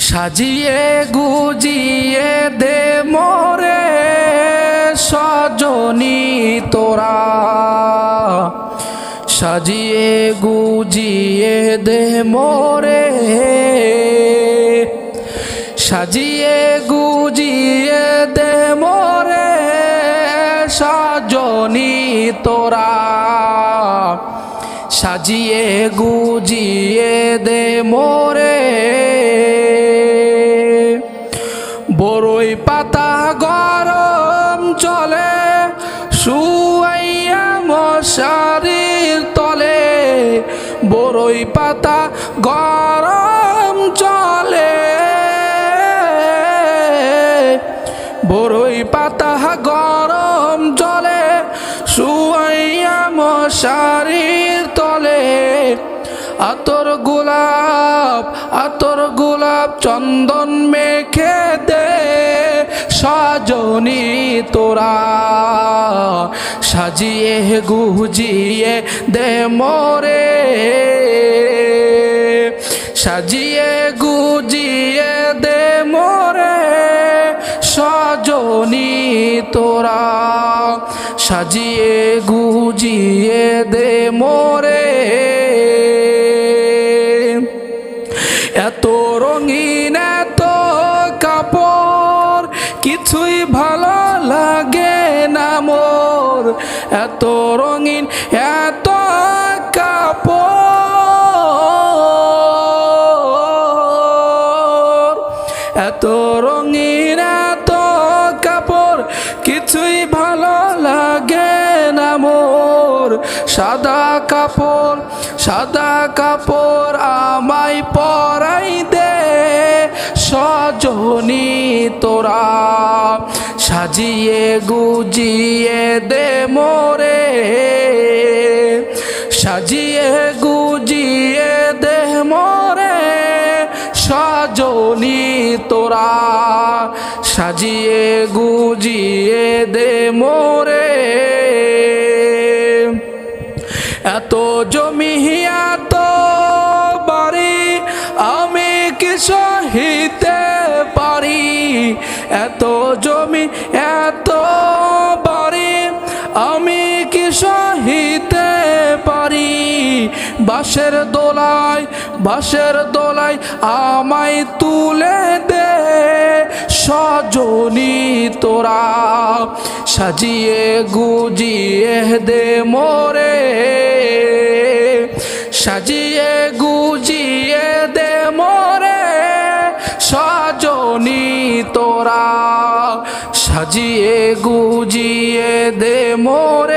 সাজিয়ে গুজিয়ে দে মোরে সজনী তোরা, সাজিয়ে গুজিয়ে দে মোরে, সাজিয়ে গুজিয়ে দে মোরে সজনী তোরা, সাজিয়ে গুজিয়ে দে মোরে। বড়ই পাতা গরম চলে শুয়াইয়া মশারির তলে, বড়ই পাতা গরম চলে, বড়ই পাতা গরম চলে শুয়াইয়া মশারির তলে। আতর গোলাপ চন্দন মেখে দে সজনী তোরা, সাজিয়ে গুজিয়ে দে মোরে, সাজিয়ে গুজিয়ে দে মোরে সজনী তোরা, সাজিয়ে গুজিয়ে দে মোরে। এত রঙিন এত কাপড় কিছুই ভালো লাগে না মোর, এত রঙিন এত কাপড়, এত রঙিন এত কাপড় কিছুই ভালো লাগে না মোর। সাদা কাপড় আমায় পরাই দে সজনী তোরা, সাজিয়ে গুজিয়ে দে মোরে, সাজিয়ে গুজিয়ে দে মোরে সজনী তোরা, সাজিয়ে গুজিয়ে দে মোরে। এত জমি এত বাড়ি আমি কি সহিতে পারি, এত জমি এত বাড়ি আমি কি সহিতে পারি। বাঁশের দোলায় আমায় তুলে দে সজনী তোরা, সাজিয়ে গুজিয়ে দে মোরে, সাজিয়ে গুজিয়ে দে মোরে সজনী তোরা, সাজিয়ে গুজিয়ে দে মোরে।